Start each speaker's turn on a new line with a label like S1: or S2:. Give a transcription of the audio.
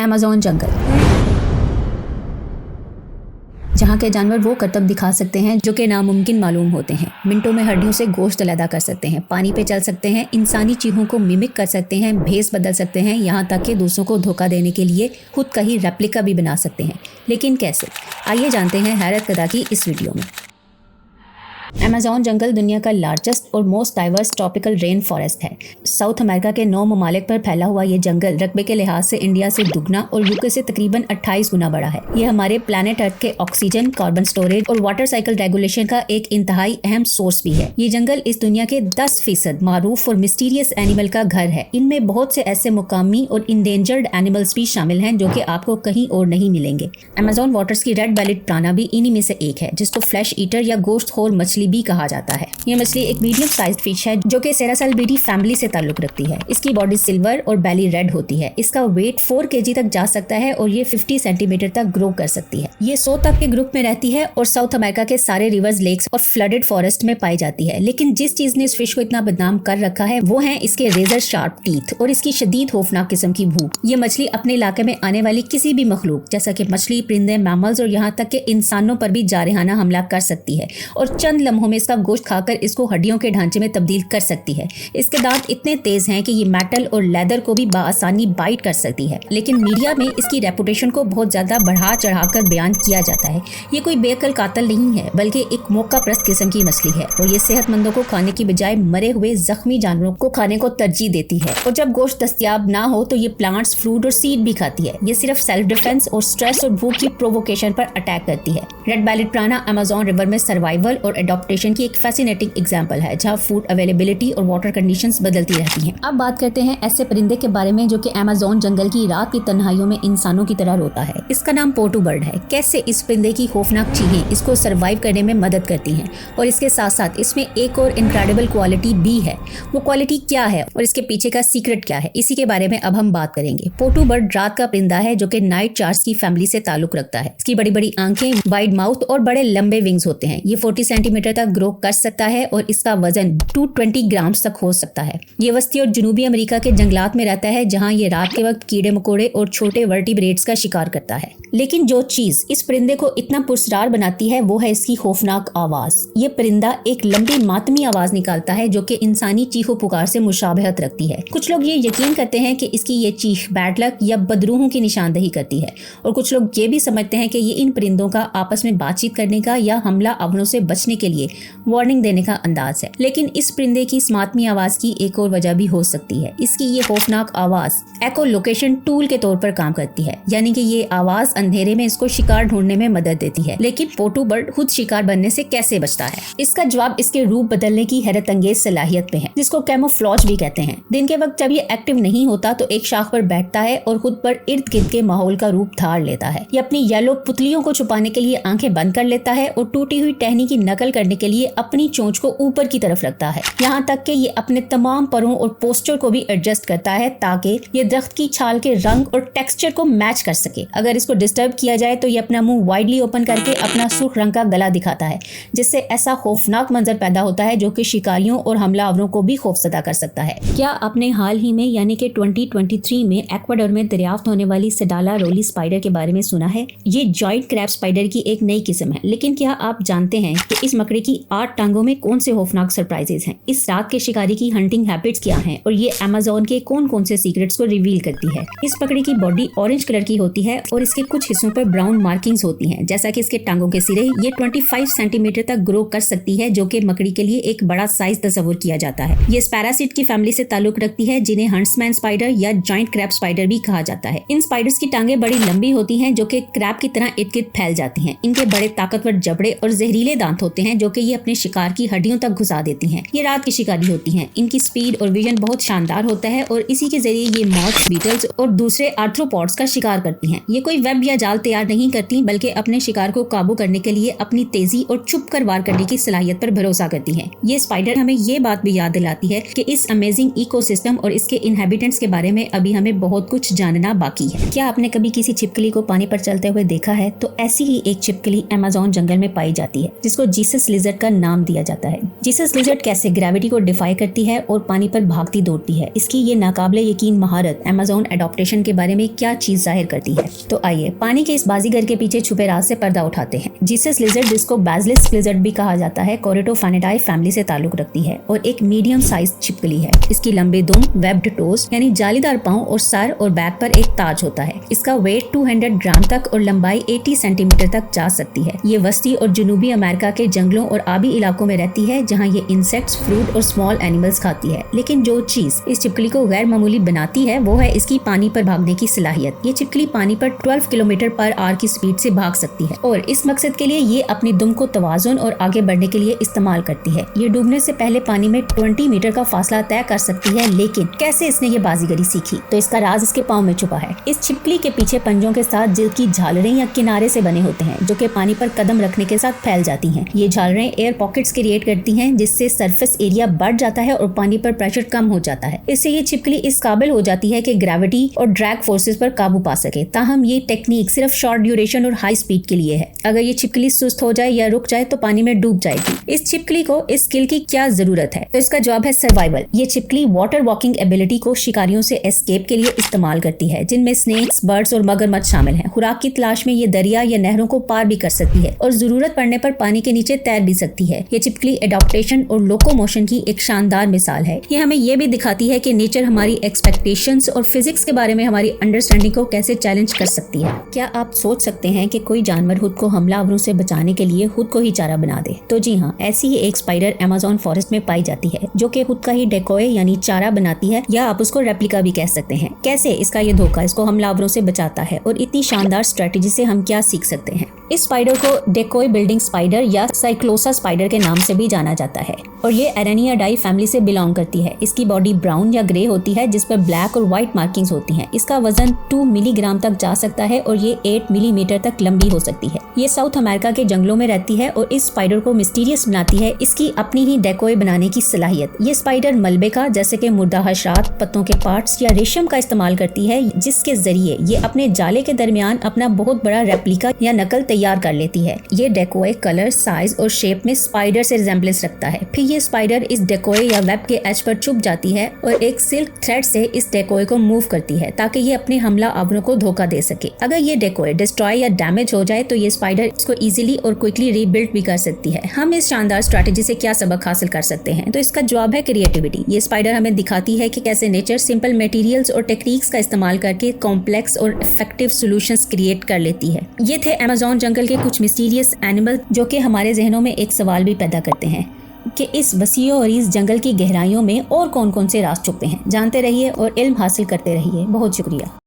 S1: Amazon जंगल, जहाँ के जानवर वो करतब दिखा सकते हैं जो कि नामुमकिन मालूम होते हैं। मिनटों में हड्डियों से गोश्त अलहदा कर सकते हैं, पानी पे चल सकते हैं, इंसानी चीखों को मिमिक कर सकते हैं, भेस बदल सकते हैं, यहाँ तक कि दूसरों को धोखा देने के लिए खुद का ही रेप्लिका भी बना सकते हैं। लेकिन कैसे? आइए जानते हैं हैरत कदा की इस वीडियो में। अमेज़न जंगल दुनिया का लार्जेस्ट और most diverse tropical rain forest है। साउथ अमेरिका के 9 ममालिक पर फैला हुआ ये जंगल रकबे के लिहाज से इंडिया से दुगना और यूके से तकरीबन 28 गुना बड़ा है। ये हमारे प्लैनेट अर्थ के ऑक्सीजन, कार्बन स्टोरेज और वाटर साइकिल रेगुलेशन का एक इंतहाई अहम सोर्स भी है। ये जंगल इस दुनिया के 10% मारूफ और मिस्टीरियस एनिमल का घर है। इनमें बहुत से ऐसे मुकामी और इंडेंजर्ड एनिमल्स भी शामिल हैं जो कि आपको कहीं और नहीं मिलेंगे। अमेज़न वाटर्स की रेड बेलिड प्राना भी इन्हीं में से एक है, जिसको फ्लैश ईटर या गोश्तखोर मछली भी कहा जाता है। ये मछली एक मीडियम साइज्ड फिश है जो कि सेरासालबिडी फैमिली से ताल्लुक रखती है। इसकी बॉडी सिल्वर और बेली रेड होती है। इसका वेट 4 kg तक जा सकता है और ये 50 सेंटीमीटर तक ग्रो कर सकती है। ये 100 तक के ग्रुप में रहती है और साउथ अमेरिका के सारे रिवर्स, लेक्स और फ्लडेड फॉरेस्ट में पाई जाती है। लेकिन जिस चीज ने इस फिश को इतना बदनाम कर रखा है वो है इसके रेजर शार्प टीथ और इसकी शदीद खौफनाक किस्म की भूख। ये मछली अपने इलाके में आने वाली किसी भी मखलूक जैसा कि मछली, परिंदे, मैमल्स और यहाँ तक के इंसानों पर भी जारहाना हमला कर सकती है और चंद लम्हों में इसका गोश्त खाकर इसको हड्डियों के ढांचे में तब्दील कर सकती है। इसके दांत इतने तेज हैं कि ये मेटल और लेदर को भी बाआसानी बाइट कर सकती है। लेकिन मीडिया में इसकी रेपुटेशन को बहुत ज्यादा बढ़ा चढ़ाकर बयान किया जाता है। ये कोई बेअक्ल कातिल नहीं है बल्कि एक मौका प्रस्त किस्म की मछली है और ये सेहतमंदों को खाने की बजाय मरे हुए जख्मी जानवरों को खाने को तरजीह देती है। और जब गोश्त दस्तयाब ना हो तो ये प्लांट्स, फ्रूट और सीड भी खाती है। ये सिर्फ सेल्फ डिफेंस और स्ट्रेस और भूख की प्रोवोकेशन पर अटैक करती है। रेड बेलिड प्राना अमेज़न रिवर में सर्वाइवल और एडॉप्टेशन की एक फैसिनेटिंग एग्जाम्पल है, जहाँ फूड अवेलेबिलिटी और वाटर कंडीशंस बदलती रहती हैं। अब बात करते हैं ऐसे परिंदे के बारे में जो कि अमेज़न जंगल की रात की तन्हाइयों में इंसानों की तरह रोता है। इसका नाम पोटू बर्ड है। कैसे इस परिंदे की खौफनाक चीखें इसको सरवाइव करने में मदद करती हैं और इसके साथ साथ इसमें एक और इनक्रेडिबल क्वालिटी भी है। वो क्वालिटी क्या है और इसके पीछे का सीक्रेट क्या है, इसी के बारे में अब हम बात करेंगे। पोटू बर्ड रात का परिंदा है जो कि नाइट चार्स की फैमिली से ताल्लुक रखता है। इसकी बड़ी बड़ी आंखें, वाइड माउथ और बड़े लंबे विंग्स होते हैं। ये 40 सेंटीमीटर तक ग्रो कर सकता है और इसका वजन 220 ग्राम्स तक हो सकता है। ये वस्ती और जनूबी अमेरिका के जंगलात में रहता है जहां ये रात के वक्त कीड़े मकोड़े और छोटे वर्टिब्रेट्स का शिकार करता है। लेकिन जो चीज इस परिंदे को इतना पुरस्कार बनाती है वो है इसकी खौफनाक आवाज। ये परिंदा एक लंबी मातमी आवाज निकालता है जो कि इंसानी चीखों पुकार से मुशाबहत रखती है। कुछ लोग ये यकीन करते हैं कि इसकी ये चीख बैड लक या बदरूहों की निशानदही करती है और कुछ लोग ये भी समझते हैं कि ये इन परिंदों का आपस में बातचीत करने का या हमला अवरों से बचने के लिए वार्निंग देने का अंदाज है। लेकिन इस परिंदे की इस मातमी आवाज की एक और वजह भी हो सकती है। इसकी ये खौफनाक आवाज एको लोकेशन टूल के तौर पर काम करती है, यानी कि ये आवाज अंधेरे में इसको शिकार ढूंढने में मदद देती है। लेकिन पोटू बर्ड खुद शिकार बनने से कैसे बचता है? इसका जवाब इसके रूप बदलने की हैरत अंगेज सलाहियत में है, जिसको कैमोफ्लॉज भी कहते हैं। दिन के वक्त जब ये एक्टिव नहीं होता तो एक शाख पर बैठता है और खुद पर इर्द गिर्द के माहौल का रूप धार लेता है। ये अपनी येलो पुतलियों को छुपाने के लिए आंखें बंद कर लेता है और टूटी हुई टहनी की नकल करने के लिए अपनी चोंच को ऊपर की तरफ रखता है। यहाँ तक कि ये अपने तमाम परों और पोस्चर को भी एडजस्ट करता है ताकि ये दरख्त की छाल के रंग और टेक्सचर को मैच कर सके। अगर इसको डिस्टर्ब किया जाए तो ये अपना मुंह वाइडली ओपन करके अपना सुर्ख रंग का गला दिखाता है, जिससे ऐसा खौफनाक मंजर पैदा होता है जो कि शिकारियों और हमलावरों को भी खौफजदा कर सकता है। क्या आपने हाल ही में यानी कि 2023 में एक्वाडोर में दरियाफ्त होने वाली सेडाला रोली स्पाइडर के बारे में सुना है? ये जॉइंट क्रैब स्पाइडर की एक नई किस्म है। लेकिन क्या आप जानते हैं कि इस मकड़ी की 8 टांगों में कौन से खौफनाक सरप्राइजेस हैं? इस रात के शिकारी की हंटिंग हैबिट्स क्या हैं और ये अमेज़न के कौन कौन से सीक्रेट्स को रिवील करती है? इस मकड़ी की बॉडी ऑरेंज कलर की होती है और इसके कुछ हिस्सों पर ब्राउन मार्किंग्स होती हैं, जैसा कि इसके टांगों के सिरे। ये 25 सेंटीमीटर तक ग्रो कर सकती है, जो कि मकड़ी के लिए एक बड़ा साइज तस्वुर किया जाता है। ये स्पैरासिट की फैमिली से ताल्लुक रखती है, जिन्हें हंट्समैन स्पाइडर या जॉइंट क्रैब स्पाइडर भी कहा जाता है। इन स्पाइडर्स की टांगे बड़ी लंबी होती हैं जो कि क्रैब की तरह इर्द गिर्द फैल जाती हैं। इनके बड़े ताकतवर जबड़े और जहरीले दांत होते हैं जो कि ये अपने शिकार की हड्डियों तक घुसा देती हैं। ये रात की शिकारी होती हैं। इनकी स्पीड और विजन बहुत शानदार होता है और इसी के जरिए ये मॉथ्स, बीटल्स और दूसरे आर्थ्रोपॉड्स का शिकार करती हैं। ये कोई वेब या जाल तैयार नहीं करती बल्कि अपने शिकार को काबू करने के लिए अपनी तेजी और छुप कर वार करने की सलाहियत पर भरोसा करती हैं। ये स्पाइडर हमें ये बात भी याद दिलाती है कि इस अमेजिंग इकोसिस्टम और इसके इनहेबिटेंट्स के बारे में अभी हमें बहुत कुछ जानना बाकी है। क्या आपने कभी किसी छिपकली को पानी पर चलते हुए देखा है? तो ऐसी ही एक छिपकली अमेज़न जंगल में पाई जाती है, जिसको जीसस लिजर्ड का नाम दिया जाता है। जीसस लिजर्ड कैसे ग्रेविटी को डिफाई करती है और पानी पर भागती दौड़ती है, इसकी ये नाकाबिले यकीन महारत अमेज़न एडॉप्टेशन के बारे में क्या चीज जाहिर करती है। तो आइए पानी के इस बाजीगर के पीछे छुपे राज से पर्दा उठाते हैं। जीसस लिजर्ड, जिसको बैसिलिस्क लिजर्ड भी कहा जाता है, कोरिडोफैनिडाई फैमिली से ताल्लुक रखती है और एक मीडियम साइज छिपकली है। इसकी लंबे दुम, वेब्ड टोज यानी जालीदार पांव और सर और बैक पर एक ताज होता है। इसका वेट 200 ग्राम तक और लंबाई 80 सेंटीमीटर तक जा सकती है। ये वस्ती और जनूबी अमेरिका के जंगलों और आबी इलाकों में रहती है, जहाँ ये इंसेक्ट्स, फ्रूट और स्मॉल एनिमल्स खाती है। लेकिन जो चीज इस छिपकली को गैर मामूली बनाती है वो है इसकी पानी पर भागने की सलाहियत। ये छिपकली पानी पर 12 किलोमीटर पर आवर की स्पीड से भाग सकती है और इस मकसद के लिए ये अपनी दुम को तवाजुन और आगे बढ़ने के लिए इस्तेमाल करती है। ये डूबने से पहले पानी में 20 मीटर का फासला तय कर सकती है। लेकिन कैसे इसने ये बाजीगरी सीखी? तो इसका राज इसके पाँव में छुपा है। इस छिपकली के पीछे पंजों के साथ जिल्द की झालरें या किनारे से बने होते हैं, जो कि पानी पर कदम रखने के साथ फैल जाती हैं। ये झालरें एयर पॉकेट्स क्रिएट करती हैं, जिससे सरफेस एरिया बढ़ जाता है और पानी पर प्रेशर कम हो जाता है। इससे ये छिपकली इस काबिल हो जाती है कि ग्रेविटी और ड्रैग फोर्सेस पर काबू पा सके। ताहम ये टेक्निक सिर्फ शॉर्ट ड्यूरेशन और हाई स्पीड के लिए है। अगर ये छिपकली सुस्त हो जाए या रुक जाए तो पानी में डूब जाएगी। इस छिपकली को इस स्किल की क्या जरूरत है? तो इसका जवाब है सर्वाइवल। ये छिपकली वाटर वॉकिंग एबिलिटी को शिकारियों से एस्केप के लिए इस्तेमाल करती है, जिनमें स्नेक्स, बर्ड्स और मगरमच्छ शामिल हैं। खुराक की तलाश में ये दरिया या नहरों को पार भी कर सकती है और जरूरत पड़ने पर पानी के नीचे तैर भी सकती है। ये छिपकली एडॉप्टेशन और लोकोमोशन की एक शानदार मिसाल है। ये हमें ये भी दिखाती है कि नेचर हमारी एक्सपेक्टेशंस और फिजिक्स के बारे में हमारी अंडरस्टैंडिंग को कैसे चैलेंज कर सकती है। क्या आप सोच सकते हैं कि कोई जानवर खुद को हमलावरों से बचाने के लिए खुद को ही चारा बना दे? तो जी हाँ, ऐसी ही एक स्पाइडर अमेज़न फॉरेस्ट में पाई जाती है, जो कि खुद का ही डेकोय यानी चारा बनाती है, या आप उसको रेप्लिका भी कह सकते हैं। कैसे इसका ये धोखा इसको हमलावरों से बचाता है और इतनी शानदार स्ट्रेटेजी से हम क्या सीख सकते हैं? इस स्पाइडर को डेकोय बिल्डिंग स्पाइडर या साइक्लोसा स्पाइडर के नाम से भी जाना जाता है और ये एरेनियाडाई फैमिली से बिलोंग करती है। इसकी बॉडी ब्राउन या ग्रे होती है, जिस पर ब्लैक और व्हाइट मार्किंग्स होती हैं। इसका वजन 2 मिलीग्राम तक जा सकता है और ये 8 मिलीमीटर तक लंबी हो सकती है। ये साउथ अमेरिका के जंगलों में रहती है और इस स्पाइडर को मिस्टीरियस बनाती है इसकी अपनी ही डेकोय बनाने की सलाहियत। ये स्पाइडर मलबे का, जैसे कि मुर्दा हशरात, पत्तों के पार्ट्स या रेशम का इस्तेमाल करती है, जिसके जरिए ये अपने जाले के दरमियान अपना बहुत बड़ा रेप्लिका या नकल तैयार कर लेती है। ये डेकोय कलर, साइज और शेप में स्पाइडर से रिजेम्बलेंस रखता है। फिर ये स्पाइडर इस डेकोय या वेब के एज पर छुप जाती है और एक सिल्क थ्रेड से इस डेकोय को मूव करती है, ताकि ये अपने हमला आवरों को धोखा दे सके। अगर ये डेकोय डिस्ट्रॉय या डैमेज हो जाए तो ये स्पाइडर इसको इजीली और क्विकली रीबिल्ड भी कर सकती है। हम इस शानदार स्ट्रैटेजी से क्या सबक हासिल कर सकते हैं? तो इसका जवाब है क्रिएटिविटी। ये स्पाइडर हमें दिखाती है कि कैसे नेचर सिंपल मटेरियल्स और टेक्निक्स का इस्तेमाल करके कॉम्प्लेक्स और इफेक्टिव सॉल्यूशंस क्रिएट कर लेती है। ये थे अमेज़न जंगल के कुछ मिस्टीरियस एनिमल, जो कि हमारे जहनों में एक सवाल भी पैदा करते हैं कि इस वसीओ और इस जंगल की गहराइयों में और कौन कौन से राज छुपे हैं। जानते रहिए और इल्म हासिल करते रहिए। बहुत शुक्रिया।